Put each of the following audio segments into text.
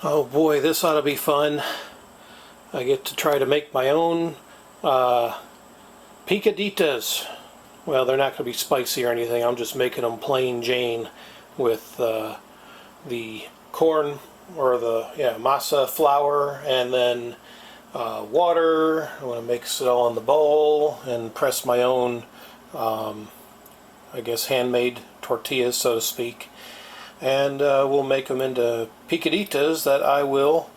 Oh boy, this ought to be fun. I get to try to make my own Picaditas. Well, they're not going to be spicy or anything. I'm just making them plain Jane with the corn or the masa flour and then water. I'm going to mix it all in the bowl and press my own, I guess, handmade tortillas, so to speak. And we'll make them into picaditas that I will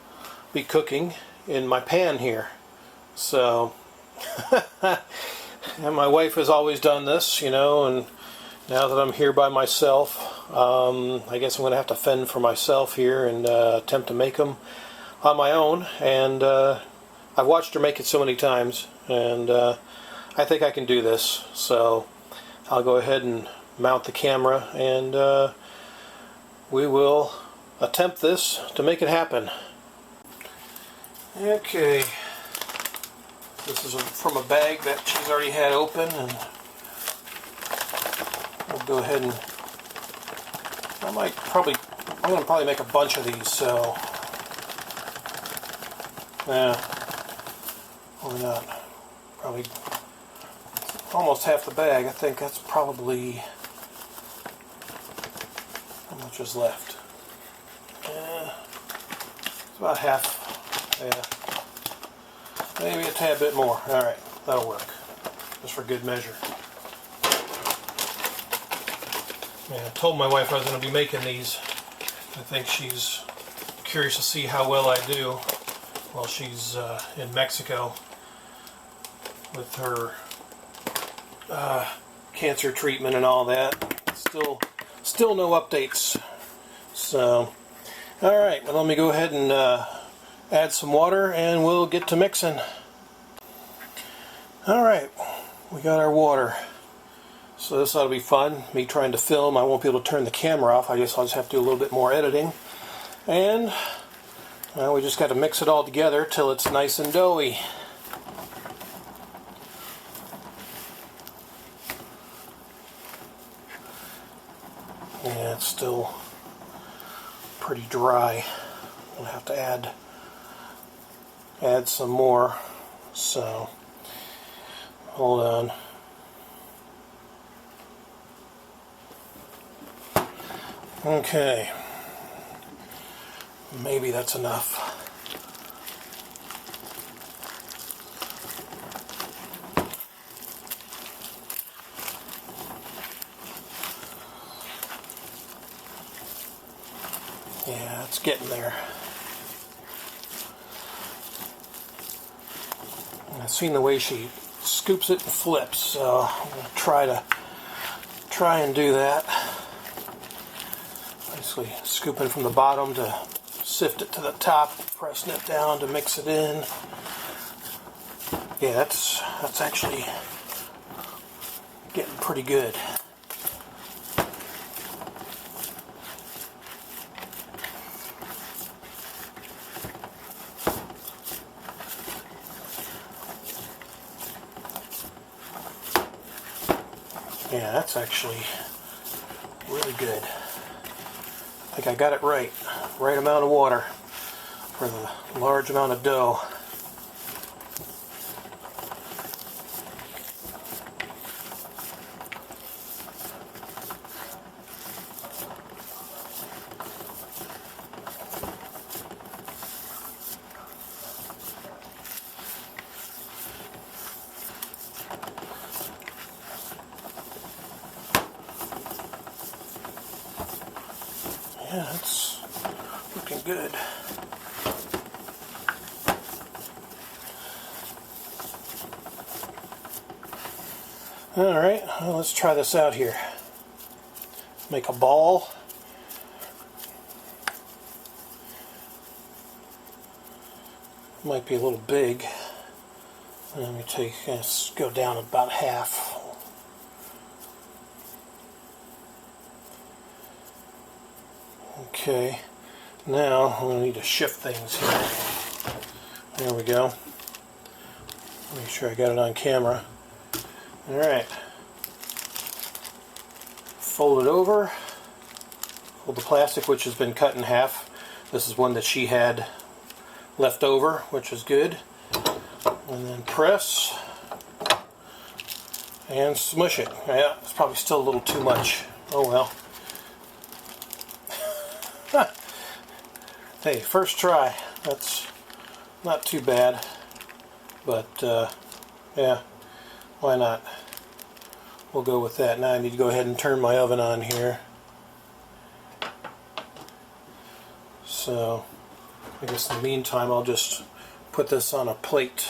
be cooking in my pan here. So, and my wife has always done this, you know, and now that I'm here by myself, I guess I'm going to have to fend for myself here and attempt to make them on my own. And I've watched her make it so many times, and I think I can do this. So I'll go ahead and mount the camera, and we will attempt this to make it happen. Okay, this is from a bag that she's already had open, and we'll go ahead and I'm going to probably make a bunch of these, so yeah, or not, probably almost half the bag. I think that's probably how much is left. It's about half. Yeah, maybe a tad bit more. Alright, that'll work, just for good measure. Yeah, I told my wife I was going to be making these. I think she's curious to see how well I do while she's in Mexico with her cancer treatment and all that. Still no updates. So, alright, well, let me go ahead and add some water and we'll get to mixing. Alright, we got our water. So this ought to be fun. Me trying to film, I won't be able to turn the camera off. I guess I'll just have to do a little bit more editing. And, well, we just got to mix it all together till it's nice and doughy. Yeah, it's still pretty dry. I'll have to add some more. So, hold on. Okay. Maybe that's enough. Yeah, it's getting there. I've seen the way she scoops it and flips, so I'm going to try and do that. Basically scooping from the bottom to sift it to the top, pressing it down to mix it in. Yeah, that's actually getting pretty good. Yeah, that's actually really good. I think I got it right. Right amount of water for the large amount of dough. Yeah, it's looking good. Alright, well, let's try this out here. Make a ball. Might be a little big. Let me let's go down about half. Okay, now I'm going to need to shift things here. There we go. Make sure I got it on camera. Alright. Fold it over. Hold the plastic, which has been cut in half. This is one that she had left over, which is good. And then press and smush it. Yeah, it's probably still a little too much. Oh well. Hey, first try. That's not too bad. But yeah, why not? We'll go with that. Now I need to go ahead and turn my oven on here. So I guess in the meantime I'll just put this on a plate.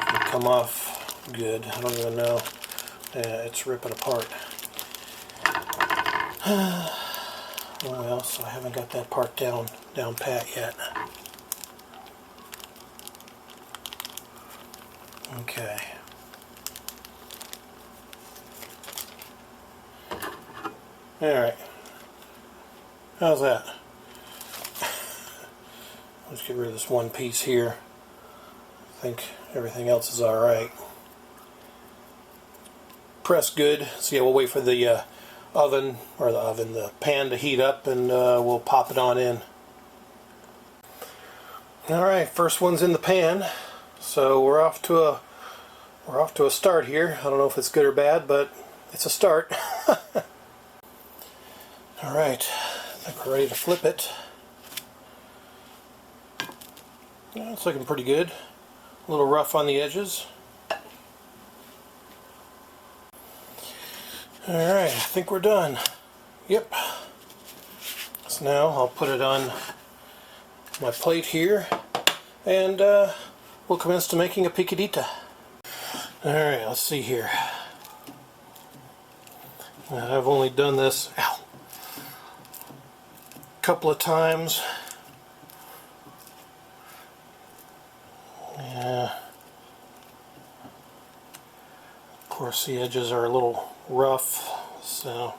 It'll come off good. I don't even know. Yeah, it's ripping apart. Oh well, so I haven't got that part down pat yet. Okay. Alright. How's that? Let's get rid of this one piece here. I think everything else is alright. Press good. So yeah, we'll wait for the the pan to heat up, and we'll pop it on in. Alright, first one's in the pan. So we're off to a start here. I don't know if it's good or bad, but it's a start. Alright, I think we're ready to flip it. Yeah, it's looking pretty good. A little rough on the edges. Alright, I think we're done. Yep. So now I'll put it on my plate here, and we'll commence to making a picadita. Alright, let's see here. I've only done this a couple of times. Yeah. Of course the edges are a little rough, so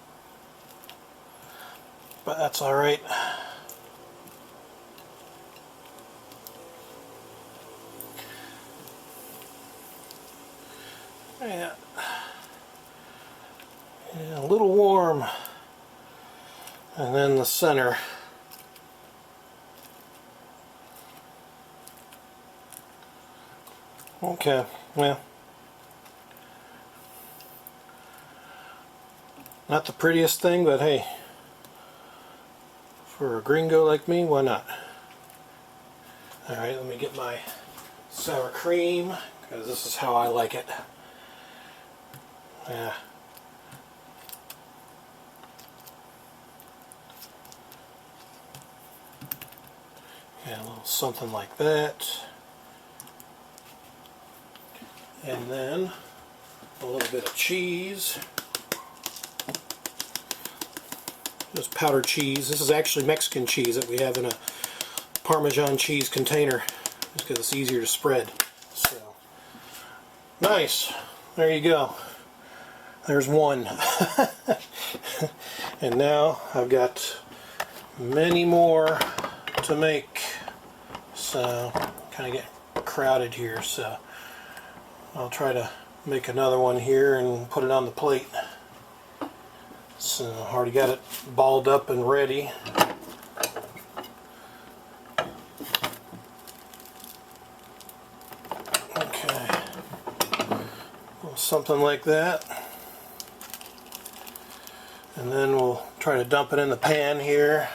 but that's alright. Yeah. Yeah, a little warm. And then the center. Okay, well, not the prettiest thing, but hey, for a gringo like me, why not? Alright, let me get my sour cream, because this is how I like it. Yeah. Yeah, a little something like that. And then a little bit of cheese. Just powdered cheese. This is actually Mexican cheese that we have in a Parmesan cheese container, just because it's easier to spread. So nice. There you go. There's one. And now I've got many more to make. So kind of get crowded here. So I'll try to make another one here and put it on the plate. So I already got it balled up and ready. Okay, well, something like that. And then we'll try to dump it in the pan here.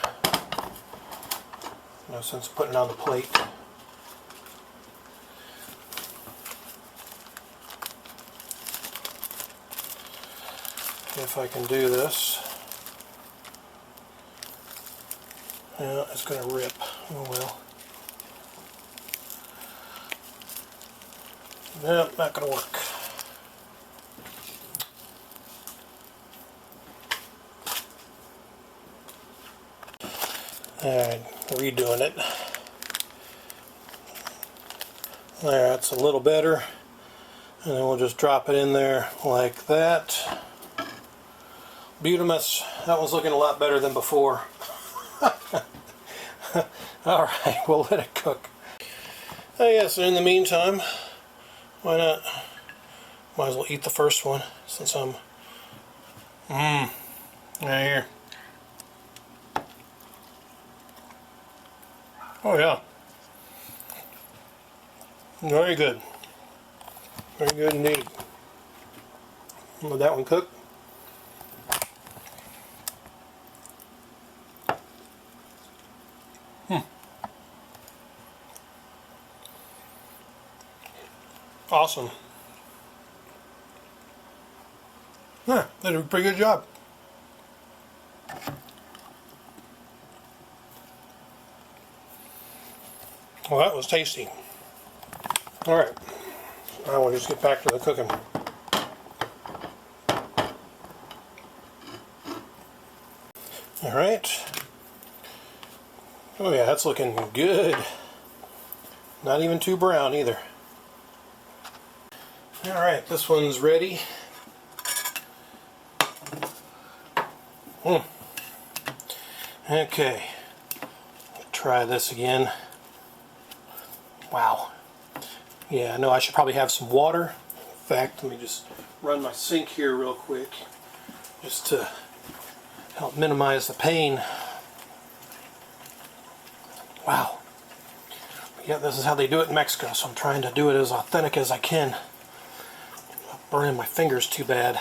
No sense putting it on the plate. If I can do this. Yeah, it's going to rip. Oh well. No, not going to work. Alright, redoing it. There, that's a little better. And then we'll just drop it in there like that. Beautimus. That one's looking a lot better than before. Alright, we'll let it cook. I guess in the meantime, why not? Might as well eat the first one since I'm... Right here. Oh yeah. Very good. Very good indeed. Let that one cook. Awesome. Yeah, they did a pretty good job. Well, that was tasty. Alright, now we'll just get back to the cooking. Alright. Oh yeah, that's looking good. Not even too brown either. Alright, this one's ready. Okay, try this again. Wow. Yeah, I know I should probably have some water. In fact, let me just run my sink here real quick just to help minimize the pain. Wow. Yeah, this is how they do it in Mexico, so I'm trying to do it as authentic as I can. Not burning my fingers too bad.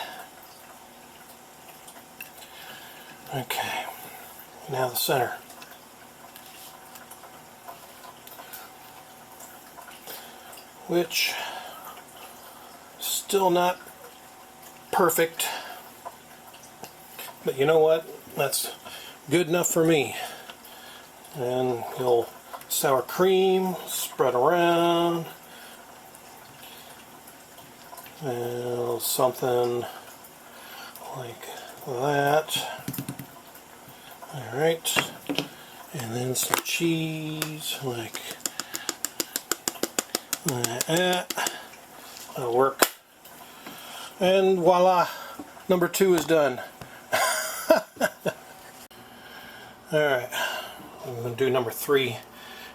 Okay, now the center. Which, still not perfect, but you know what? That's good enough for me. And a little sour cream spread around, and a little something like that. Alright, and then some cheese like that. That'll work. And voila, number 2 is done. Alright, I'm going to do number 3,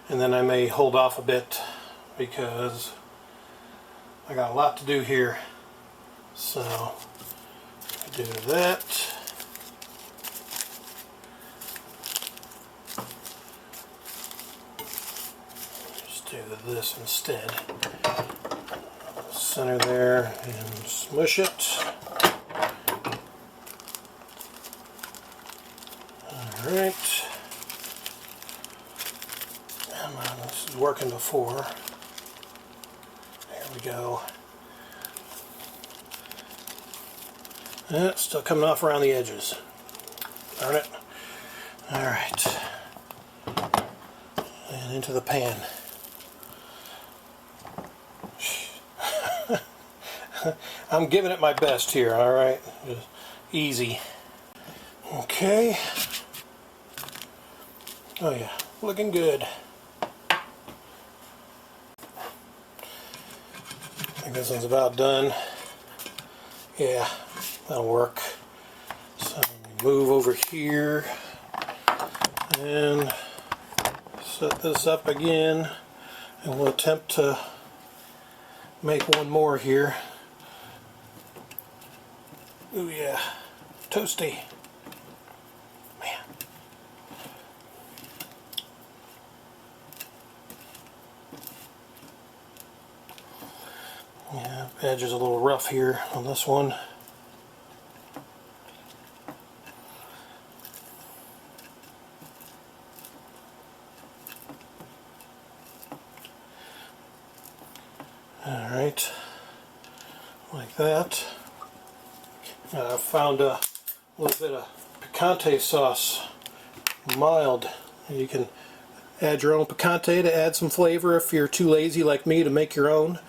and then I may hold off a bit because I got a lot to do here. So, do that. Just do this instead. Center there and smush it. Alright. Come on, this is working before. There we go. And it's still coming off around the edges. Darn it. Alright. And into the pan. I'm giving it my best here, alright? Just easy. Okay. Oh yeah, looking good. I think this one's about done. Yeah, that'll work. So move over here and set this up again, and we'll attempt to make one more here. Ooh yeah, toasty. Man. Yeah, edge is a little rough here on this one. Alright, like that. I found a little bit of picante sauce, mild. You can add your own picante to add some flavor if you're too lazy like me to make your own.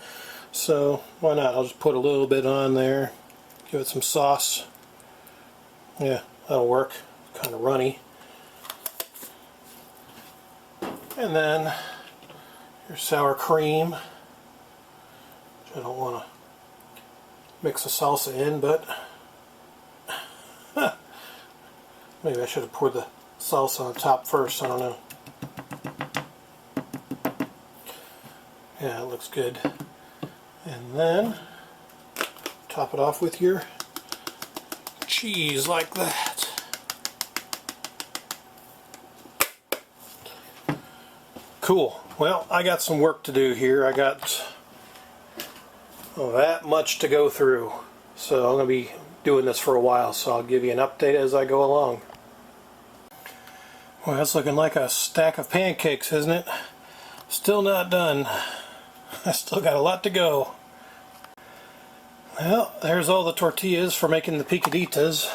So why not? I'll just put a little bit on there, give it some sauce. Yeah, that'll work. Kind of runny. And then your sour cream, which I don't want to mix the salsa in, but maybe I should have poured the salsa on top first, I don't know. Yeah, it looks good. And then top it off with your cheese like that. Cool. Well, I got some work to do here. I got that much to go through. So I'm going to be doing this for a while, so I'll give you an update as I go along. Well, that's looking like a stack of pancakes, isn't it? Still not done. I still got a lot to go. Well, there's all the tortillas for making the picaditas,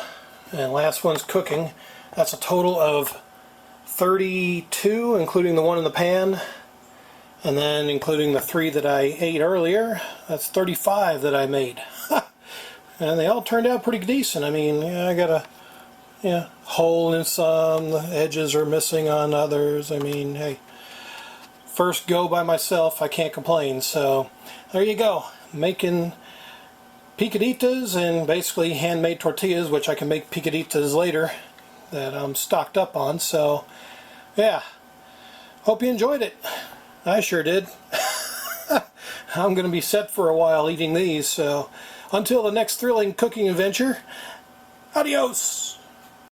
and last one's cooking. That's a total of 32, including the one in the pan, and then including the 3 that I ate earlier. That's 35 that I made. And they all turned out pretty decent. I mean, yeah, I got a hole in some, the edges are missing on others. I mean, hey, first go by myself, I can't complain. So there you go, making picaditas and basically handmade tortillas, which I can make picaditas later that I'm stocked up on. So yeah, hope you enjoyed it. I sure did. I'm going to be set for a while eating these, so until the next thrilling cooking adventure, adios!